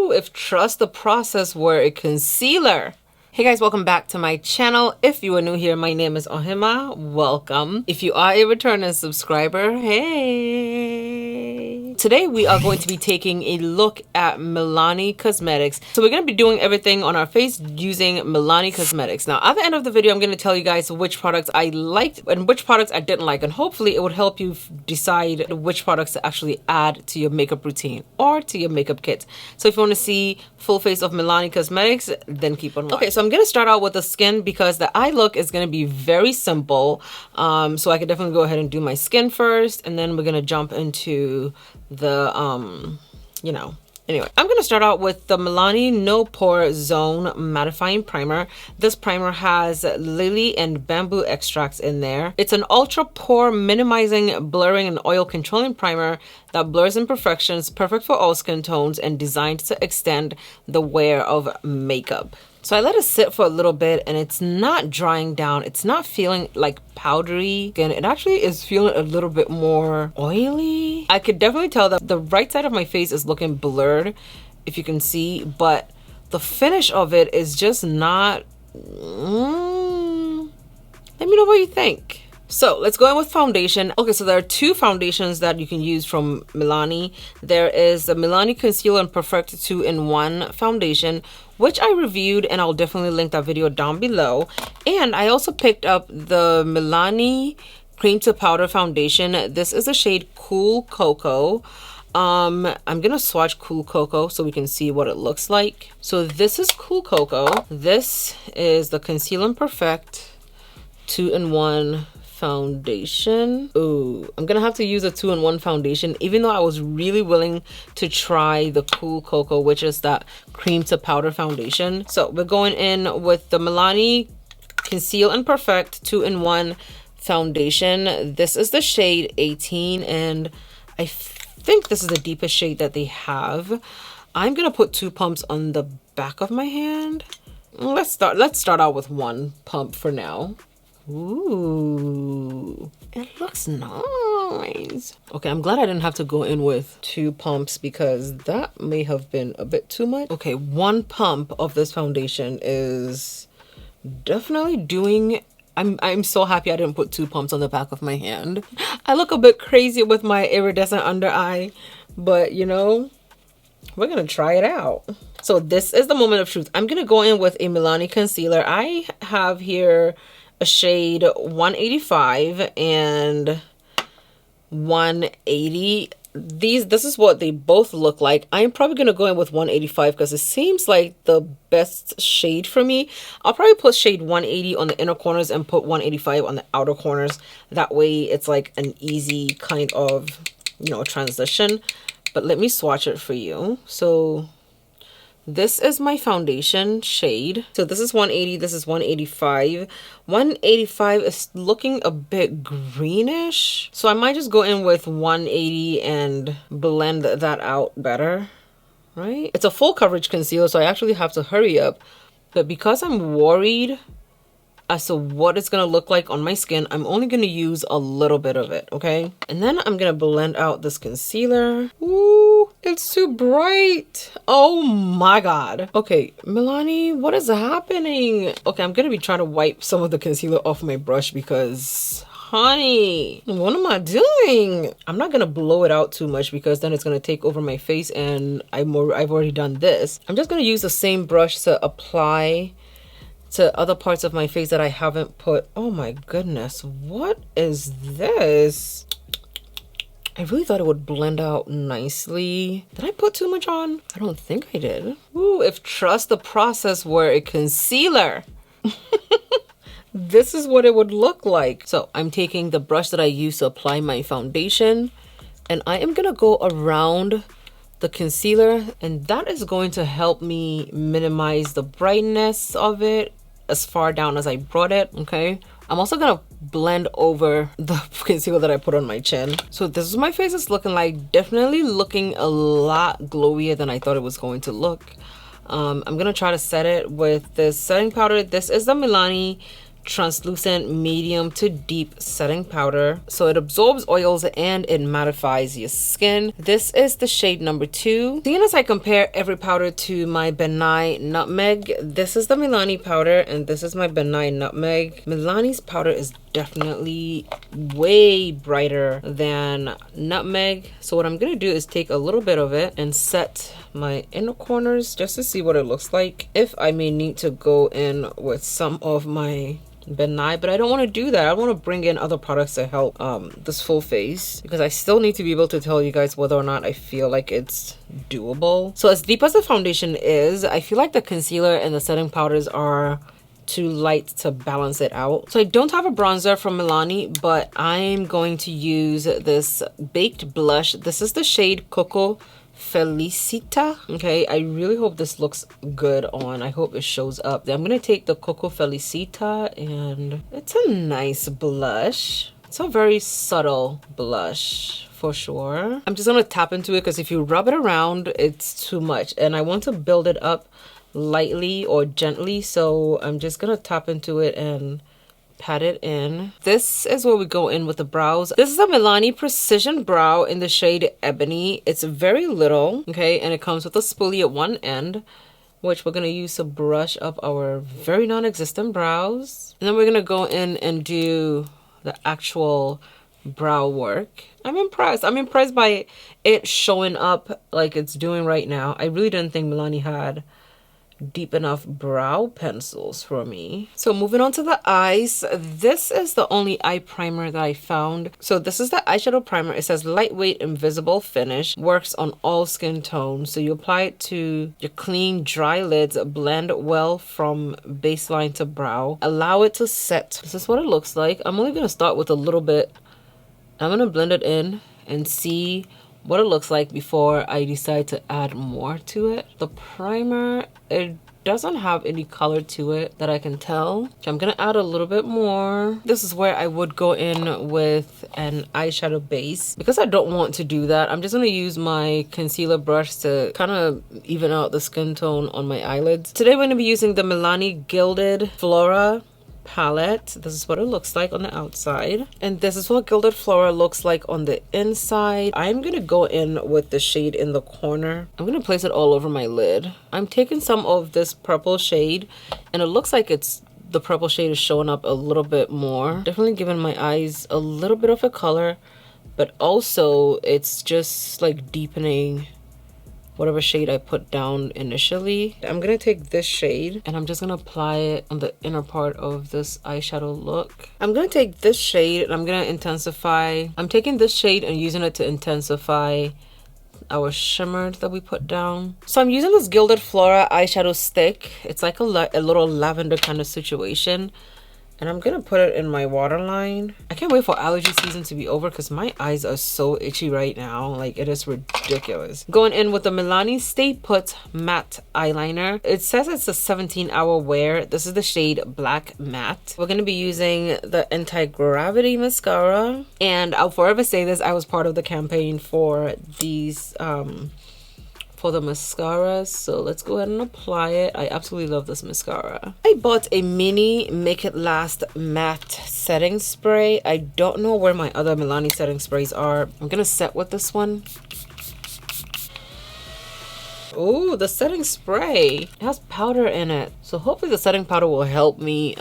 Woo, if trust the process were a concealer. Hey guys, welcome back to my channel. If you are new here, my name is Ohemaa. Welcome. If you are a returning subscriber, hey. Today we are going to be taking a look at Milani Cosmetics. So we're going to be doing everything on our face using Milani Cosmetics. Now at the end of the video, I'm going to tell you guys which products I liked and which products I didn't like. And hopefully it would help you decide which products to actually add to your makeup routine or to your makeup kit. So if you want to see full face of Milani Cosmetics, then keep on watching. Okay, so I'm going to start out with the skin because the eye look is going to be very simple. So I could definitely go ahead and do my skin first, and then we're going to jump into the, Anyway, I'm going to start out with the Milani No Pore Zone Mattifying Primer. This primer has lily and bamboo extracts in there. It's an ultra pore minimizing, blurring, and oil controlling primer that blurs imperfections, perfect for all skin tones, and designed to extend the wear of makeup. So I let it sit for a little bit and it's not drying down. It's not feeling like powdery. Again, it actually is feeling a little bit more oily. I could definitely tell that the right side of my face is looking blurred, if you can see, but the finish of it is just not... Let me know what you think. So let's go in with foundation. Okay, so there are two foundations that you can use from Milani. There is the Milani Concealer and Perfect 2-in-1 foundation, which I reviewed, and I'll definitely link that video down below. And I also picked up the Milani Cream to Powder foundation. This is the shade Cool Cocoa. I'm gonna swatch Cool Cocoa so we can see what it looks like. So this is Cool Cocoa. This is the Conceal and Perfect 2-in-1 foundation. Ooh, I'm gonna have to use a 2-in-1 foundation, even though I was really willing to try the Cool Cocoa, which is that cream to powder foundation. So we're going in with the Milani Conceal and Perfect 2-in-1 foundation. This is the shade 18, and I think this is the deepest shade that they have. I'm gonna put 2 pumps on the back of my hand. Let's start out with 1 pump for now. Ooh, it looks nice. Okay, I'm glad I didn't have to go in with 2 pumps because that may have been a bit too much. Okay, 1 pump of this foundation is definitely doing... I'm so happy I didn't put 2 pumps on the back of my hand. I look a bit crazy with my iridescent under eye, but you know, we're gonna try it out. So this is the moment of truth. I'm gonna go in with a Milani concealer. I have here a shade 185 and 180. This is what they both look like. I'm probably gonna go in with 185 because it seems like the best shade for me. I'll probably put shade 180 on the inner corners and put 185 on the outer corners. That way it's like an easy kind of, you know, transition. But let me swatch it for you. So this is my foundation shade. So this is 180, this is 185. 185 is looking a bit greenish. So I might just go in with 180 and blend that out better, right? It's a full coverage concealer, so I actually have to hurry up. But because I'm worried as to what it's gonna look like on my skin, I'm only gonna use a little bit of it, okay? And then I'm gonna blend out this concealer. Ooh, it's too bright. Oh my God. Okay, Milani, what is happening? Okay, I'm gonna be trying to wipe some of the concealer off my brush because, honey, what am I doing? I'm not gonna blow it out too much because then it's gonna take over my face, and I've already done this. I'm just gonna use the same brush to apply to other parts of my face that I haven't put. Oh my goodness, what is this? I really thought it would blend out nicely. Did I put too much on? I don't think I did. Ooh, if trust the process were a concealer. This is what it would look like. So I'm taking the brush that I used to apply my foundation, and I am gonna go around the concealer, and that is going to help me minimize the brightness of it as far down as I brought it. Okay, I'm also gonna blend over the concealer that I put on my chin. So this is my face is looking like. Definitely looking a lot glowier than I thought it was going to look. I'm gonna try to set it with this setting powder. This is the Milani translucent medium to deep setting powder, so it absorbs oils and it mattifies your skin. This is the shade number 2. Seeing as I compare every powder to my Benign Nutmeg, this is the Milani powder and this is my Benign Nutmeg. Milani's powder is definitely way brighter than Nutmeg, so what I'm gonna do is take a little bit of it and set my inner corners just to see what it looks like. If I may need to go in with some of my Benign, but I don't want to do that. I want to bring in other products to help this full face, because I still need to be able to tell you guys whether or not I feel like it's doable. So as deep as the foundation is, I feel like the concealer and the setting powders are too light to balance it out. So I don't have a bronzer from Milani, but I'm going to use this baked blush. This is the shade Coco Felicita. Okay, I really hope this looks good on. I hope it shows up. I'm gonna take the Coco Felicita, and it's a nice blush. It's a very subtle blush for sure. I'm just gonna tap into it because if you rub it around, it's too much, and I want to build it up lightly or gently, so I'm just gonna tap into it and pat it in. This is where we go in with the brows. This is a Milani Precision Brow in the shade Ebony. It's very little, okay, and it comes with a spoolie at one end, which we're gonna use to brush up our very non-existent brows. And then we're gonna go in and do the actual brow work. I'm impressed by it showing up like it's doing right now. I really didn't think Milani had deep enough brow pencils for me. So moving on to the eyes, this is the only eye primer that I found. So this is the eyeshadow primer. It says lightweight invisible finish, works on all skin tones. So you apply it to your clean dry lids, blend well from baseline to brow, allow it to set. This is what it looks like. I'm only going to start with a little bit. I'm going to blend it in and see what it looks like before I decide to add more to it. The primer, it doesn't have any color to it that I can tell. So I'm gonna add a little bit more. This is where I would go in with an eyeshadow base. Because I don't want to do that, I'm just gonna use my concealer brush to kind of even out the skin tone on my eyelids. Today we're gonna be using the Milani Gilded Flora palette. This is what it looks like on the outside, and this is what Gilded Flora looks like on the inside. I'm gonna go in with the shade in the corner. I'm gonna place it all over my lid. I'm taking some of this purple shade, and it looks like the purple shade is showing up a little bit more, definitely giving my eyes a little bit of a color, but also it's just like deepening whatever shade I put down initially. I'm gonna take this shade and I'm just gonna apply it on the inner part of this eyeshadow look. I'm gonna take this shade and I'm gonna intensify. I'm taking this shade and using it to intensify our shimmer that we put down. So I'm using this Gilded Flora eyeshadow stick. It's like a little lavender kind of situation. And I'm gonna put it in my waterline. I can't wait for allergy season to be over because my eyes are so itchy right now. Like, it is ridiculous. Going in with the Milani Stay Put Matte Eyeliner. It says it's a 17-hour wear. This is the shade Black Matte. We're gonna be using the Anti-Gravity Mascara. And I'll forever say this, I was part of the campaign for these for the mascara, so let's go ahead and apply it. I absolutely love this mascara. I bought a mini Make It Last matte setting spray. I don't know where my other Milani setting sprays are. I'm gonna set with this one. Oh, the setting spray, it has powder in it, so hopefully the setting powder will help me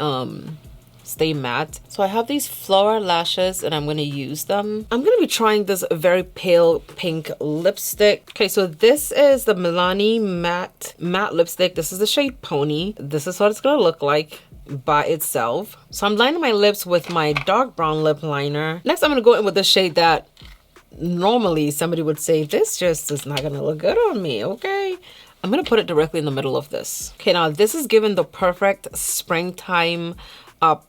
stay matte. So I have these Flora lashes and I'm going to use them. I'm going to be trying this very pale pink lipstick. Okay, so this is the Milani matte lipstick. This is the shade Pony. This is what it's going to look like by itself. So I'm lining my lips with my dark brown lip liner. Next, I'm going to go in with the shade that normally somebody would say, this just is not going to look good on me, okay? I'm going to put it directly in the middle of this. Okay, now this is given the perfect springtime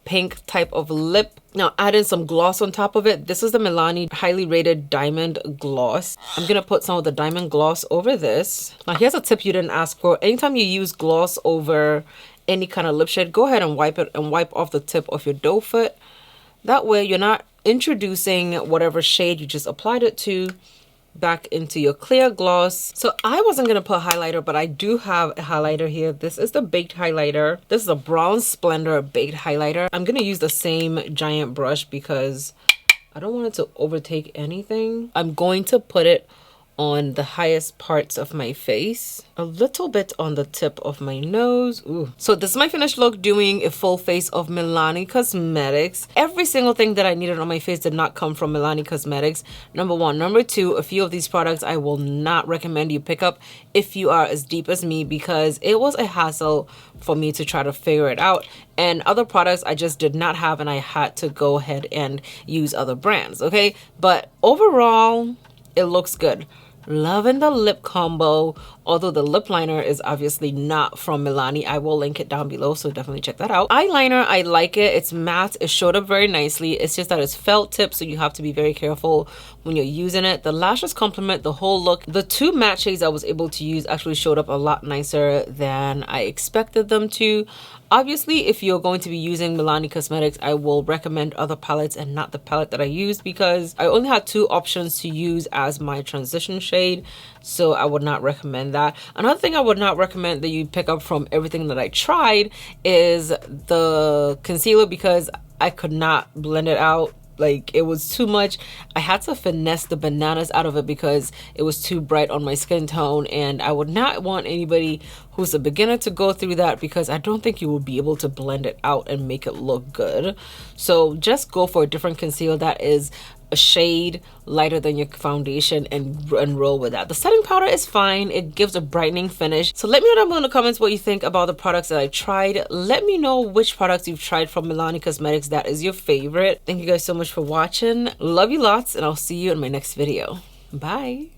pink type of lip. Now add in some gloss on top of it. This is the Milani highly rated diamond gloss. I'm gonna put some of the diamond gloss over this. Now here's a tip you didn't ask for. Anytime you use gloss over any kind of lip shade, go ahead and wipe it and wipe off the tip of your doe foot. That way you're not introducing whatever shade you just applied it to back into your clear gloss. So I wasn't gonna put highlighter, but I do have a highlighter here. This is the baked highlighter. This is a Brown Splendor baked highlighter. I'm gonna use the same giant brush because I don't want it to overtake anything. I'm going to put it on the highest parts of my face, a little bit on the tip of my nose. Ooh. So this is my finished look doing a full face of Milani Cosmetics. Every single thing that I needed on my face did not come from Milani Cosmetics. Number one. Number two, a few of these products I will not recommend you pick up if you are as deep as me, because it was a hassle for me to try to figure it out. And other products I just did not have, and I had to go ahead and use other brands, okay? But overall, it looks good. Loving the lip combo, although the lip liner is obviously not from Milani. I will link it down below, so definitely check that out. Eyeliner, I like it. It's matte. It showed up very nicely. It's just that it's felt tip, so you have to be very careful when you're using it. The lashes complement the whole look. The two matte shades I was able to use actually showed up a lot nicer than I expected them to. Obviously, if you're going to be using Milani Cosmetics, I will recommend other palettes and not the palette that I used, because I only had two options to use as my transition shade, so I would not recommend that. Another thing I would not recommend that you pick up from everything that I tried is the concealer, because I could not blend it out. Like, it was too much. I had to finesse the bananas out of it because it was too bright on my skin tone, and I would not want anybody who's a beginner to go through that, because I don't think you will be able to blend it out and make it look good. So just go for a different concealer that is a shade lighter than your foundation and roll with that. The setting powder is fine. It gives a brightening finish. So let me know down below in the comments what you think about the products that I tried. Let me know which products you've tried from Milani Cosmetics that is your favorite. Thank you guys so much for watching. Love you lots, and I'll see you in my next video. Bye.